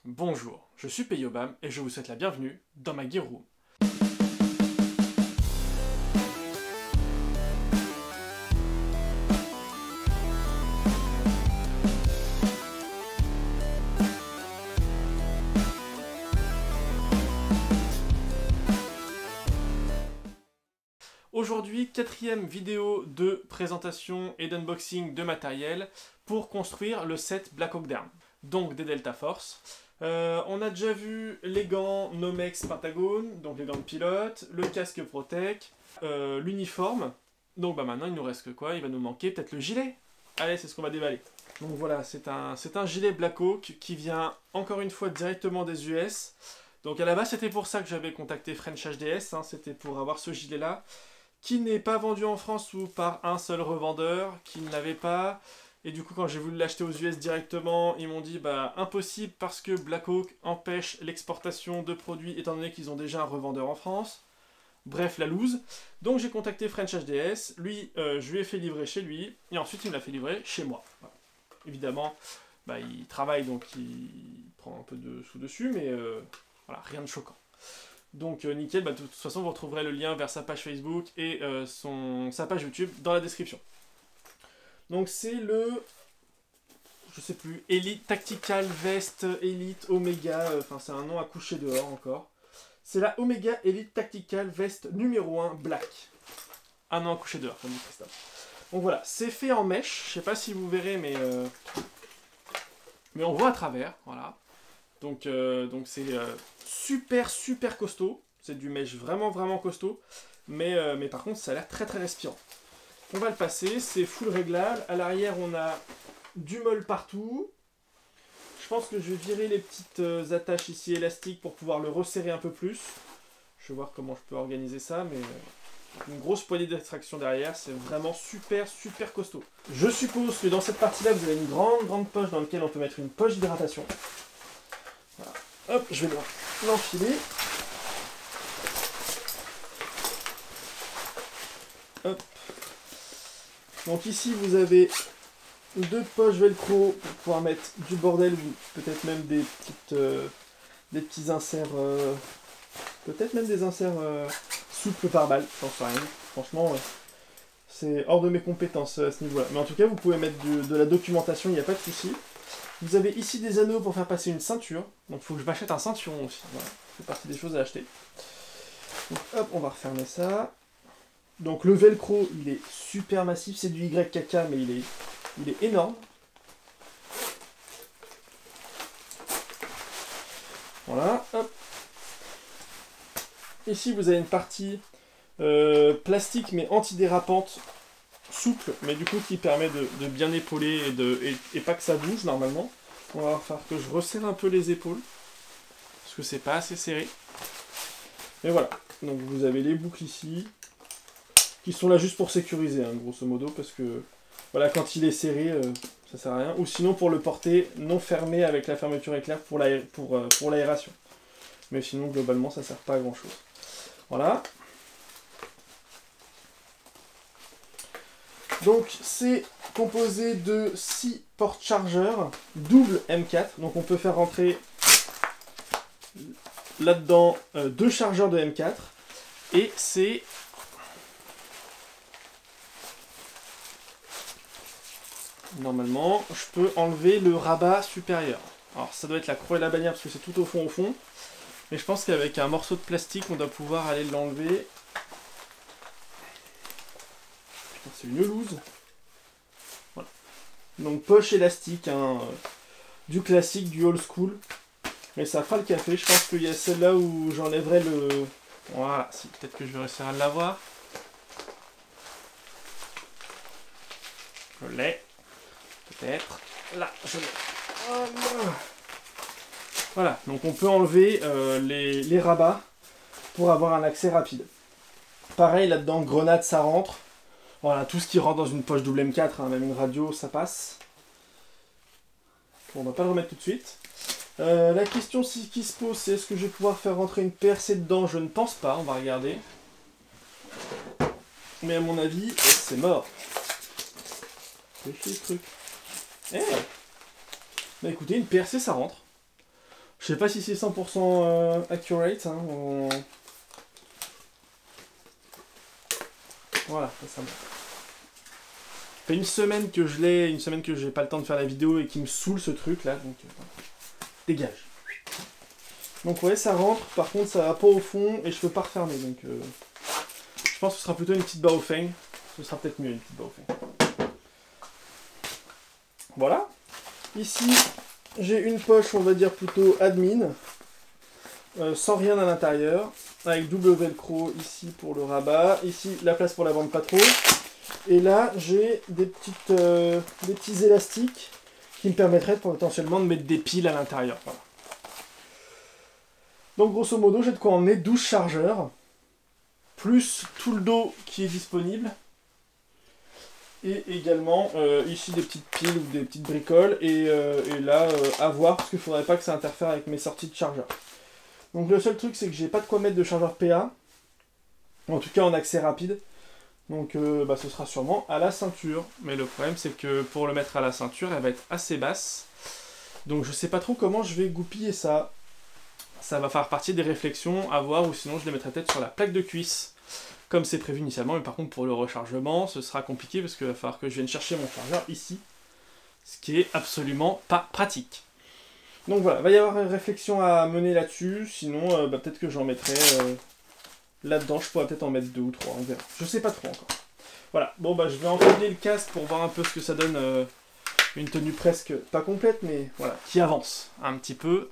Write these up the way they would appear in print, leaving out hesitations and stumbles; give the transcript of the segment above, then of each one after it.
Bonjour, je suis Peyobam et je vous souhaite la bienvenue dans ma Gear Room. Aujourd'hui, quatrième vidéo de présentation et d'unboxing de matériel pour construire le set Black Hawk Down, donc des Delta Force. On a déjà vu les gants Nomex Pentagone, donc les gants de pilote, le casque Protec, l'uniforme. Donc maintenant il nous reste que quoi? Il va nous manquer peut-être le gilet. Allez, c'est ce qu'on va déballer. Donc voilà, c'est un gilet Black Hawk qui vient encore une fois directement des US. Donc à la base c'était pour ça que j'avais contacté French HDS, hein, c'était pour avoir ce gilet là, qui n'est pas vendu en France ou par un seul revendeur, qui ne l'avait pas. Et du coup, quand j'ai voulu l'acheter aux US directement, ils m'ont dit bah impossible parce que Black Hawk empêche l'exportation de produits étant donné qu'ils ont déjà un revendeur en France. Bref, la loose. Donc j'ai contacté French HDS, lui, je lui ai fait livrer chez lui, et ensuite il me l'a fait livrer chez moi. Voilà. Évidemment, bah, il travaille donc il prend un peu de sous dessus, mais voilà, rien de choquant. Donc nickel, bah, de toute façon vous retrouverez le lien vers sa page Facebook et sa page YouTube dans la description. Donc c'est le, je sais plus, Elite Tactical Vest Elite Omega, enfin c'est un nom à coucher dehors encore. C'est la Omega Elite Tactical Vest numéro 1 Black. Un nom à coucher dehors, comme dit Christophe. Donc voilà, c'est fait en mèche, je sais pas si vous verrez, mais on voit à travers, voilà. Donc c'est super costaud, c'est du mèche vraiment costaud, mais par contre ça a l'air très respirant. On va le passer, c'est full réglable. À l'arrière, on a du molle partout. Je pense que je vais virer les petites attaches ici élastiques pour pouvoir le resserrer un peu plus. Je vais voir comment je peux organiser ça, mais une grosse poignée d'extraction derrière, c'est vraiment super costaud. Je suppose que dans cette partie-là, vous avez une grande poche dans laquelle on peut mettre une poche d'hydratation. Voilà. Hop, je vais l'enfiler. Hop. Donc ici vous avez deux poches velcro pour pouvoir mettre du bordel ou peut-être même des petits inserts, peut-être même des inserts souples par balle, j'en sais rien. Franchement, c'est hors de mes compétences à ce niveau-là. Mais en tout cas, vous pouvez mettre de la documentation, il n'y a pas de souci. Vous avez ici des anneaux pour faire passer une ceinture. Donc il faut que je m'achète un ceinturon aussi. Voilà, c'est partie des choses à acheter. Donc hop, on va refermer ça. Donc le velcro, il est super massif, c'est du YKK, mais il est énorme. Voilà, hop. Ici, vous avez une partie plastique, mais antidérapante, souple, mais du coup qui permet de bien épauler et pas que ça bouge normalement. On va falloir que je resserre un peu les épaules, parce que c'est pas assez serré. Et voilà, donc vous avez les boucles ici, qui sont là juste pour sécuriser, hein, grosso modo, parce que voilà, quand il est serré, ça sert à rien. Ou sinon pour le porter non fermé avec la fermeture éclair pour l'aération. Mais sinon, globalement, ça sert pas à grand chose. Voilà. Donc c'est composé de 6 porte-chargeurs double M4. Donc on peut faire rentrer là-dedans 2 chargeurs de M4. Et c'est normalement, je peux enlever le rabat supérieur. Alors ça doit être la croix et la bannière parce que c'est tout au fond. Mais je pense qu'avec un morceau de plastique, on doit pouvoir aller l'enlever. C'est une loose. Voilà. Donc poche élastique, hein, du classique, du old school. Mais ça fera le café. Je pense qu'il y a celle-là où j'enlèverai le... Voilà, si, peut-être que je vais réussir à l'avoir. Je l'ai. Peut-être. Là, je l'ai. Oh, voilà, donc on peut enlever les rabats pour avoir un accès rapide. Pareil, là-dedans, grenade, ça rentre. Voilà, tout ce qui rentre dans une poche double M4, hein, même une radio, ça passe. Bon, on va pas le remettre tout de suite. La question qui se pose, c'est est-ce que je vais pouvoir faire rentrer une percée dedans? Je ne pense pas, on va regarder. Mais à mon avis, c'est mort. C'est chier ce truc. Eh bah écoutez, une percée ça rentre. Je sais pas si c'est 100% accurate. Hein, Voilà, ça me... Ça fait une semaine que je l'ai, une semaine que j'ai pas le temps de faire la vidéo et qui me saoule ce truc là, donc voilà. Dégage. Donc ouais, ça rentre, par contre ça va pas au fond et je peux pas refermer, donc je pense que ce sera plutôt une petite Baofeng. Ce sera peut-être mieux une petite Baofeng. Voilà. Ici, j'ai une poche, on va dire plutôt admin, sans rien à l'intérieur, avec double velcro ici pour le rabat, ici la place pour la bande pas trop, et là j'ai des petits élastiques qui me permettraient potentiellement de mettre des piles à l'intérieur. Voilà. Donc grosso modo, j'ai de quoi emmener 12 chargeurs, plus tout le dos qui est disponible, et également ici des petites piles ou des petites bricoles, et là à voir, parce qu'il ne faudrait pas que ça interfère avec mes sorties de chargeur. Donc le seul truc, c'est que j'ai pas de quoi mettre de chargeur PA, en tout cas en accès rapide, donc ce sera sûrement à la ceinture. Mais le problème, c'est que pour le mettre à la ceinture, elle va être assez basse, donc je sais pas trop comment je vais goupiller ça. Ça va faire partie des réflexions à voir, ou sinon je les mettrai peut-être sur la plaque de cuisse, comme c'est prévu initialement. Mais par contre pour le rechargement, ce sera compliqué, parce qu'il va falloir que je vienne chercher mon chargeur ici, ce qui est absolument pas pratique. Donc voilà, il va y avoir une réflexion à mener là-dessus, sinon peut-être que j'en mettrai là-dedans, je pourrais peut-être en mettre 2 ou 3, on verra. Je sais pas trop encore. Voilà, bon je vais enfiler le casque pour voir un peu ce que ça donne, une tenue presque pas complète, mais voilà, qui avance un petit peu.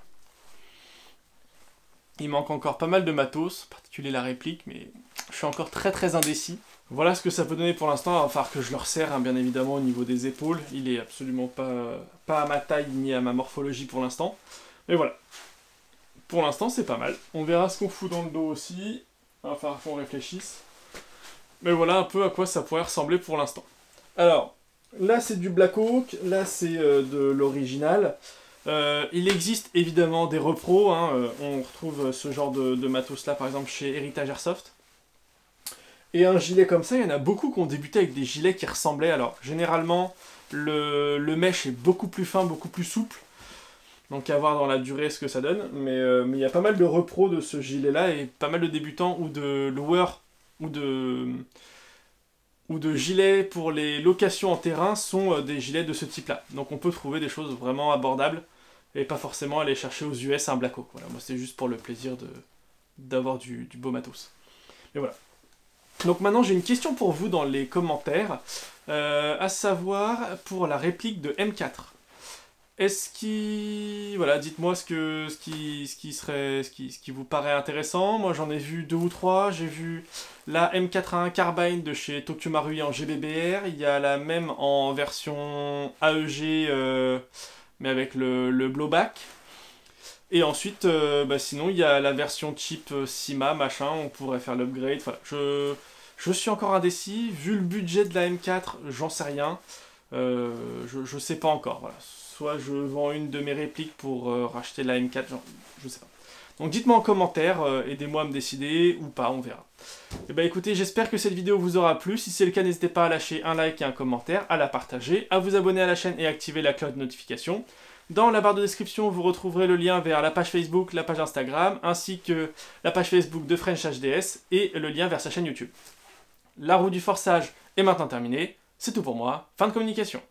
Il manque encore pas mal de matos, en particulier la réplique, mais je suis encore très indécis. Voilà ce que ça peut donner pour l'instant, il va falloir que je le resserre, hein, bien évidemment, au niveau des épaules. Il est absolument pas à ma taille ni à ma morphologie pour l'instant. Mais voilà. Pour l'instant, c'est pas mal. On verra ce qu'on fout dans le dos aussi. Il va falloir qu'on réfléchisse. Mais voilà un peu à quoi ça pourrait ressembler pour l'instant. Alors, là c'est du Black Hawk, là c'est de l'original. Il existe évidemment des repros, hein, on retrouve ce genre de matos là par exemple chez Heritage Airsoft. Et un gilet comme ça, il y en a beaucoup qui ont débuté avec des gilets qui ressemblaient. Alors généralement le mesh est beaucoup plus fin, beaucoup plus souple. Donc à voir dans la durée ce que ça donne. Mais il y a pas mal de repros de ce gilet là et pas mal de débutants ou de loueurs ou de gilets pour les locations en terrain sont des gilets de ce type-là. Donc on peut trouver des choses vraiment abordables et pas forcément aller chercher aux US un Black Hawk. Voilà, moi c'est juste pour le plaisir d'avoir du beau matos. Et voilà. Donc maintenant j'ai une question pour vous dans les commentaires, à savoir pour la réplique de M4. Est-ce qui... Voilà, dites-moi ce qui vous paraît intéressant. Moi j'en ai vu 2 ou 3. J'ai vu la M4A1 Carbine de chez Tokyo Marui en GBBR. Il y a la même en version AEG, mais avec le blowback. Et ensuite, sinon il y a la version cheap Sima, machin, on pourrait faire l'upgrade. Voilà, je suis encore indécis. Vu le budget de la M4, j'en sais rien. Je sais pas encore, voilà. Soit je vends une de mes répliques pour racheter la M4, genre, je sais pas. Donc dites-moi en commentaire, aidez-moi à me décider ou pas, on verra. Et bah écoutez, j'espère que cette vidéo vous aura plu. Si c'est le cas, n'hésitez pas à lâcher un like et un commentaire, à la partager, à vous abonner à la chaîne et activer la cloche de notification. Dans la barre de description, vous retrouverez le lien vers la page Facebook, la page Instagram, ainsi que la page Facebook de French HDS et le lien vers sa chaîne YouTube. La roue du forçage est maintenant terminée. C'est tout pour moi. Fin de communication.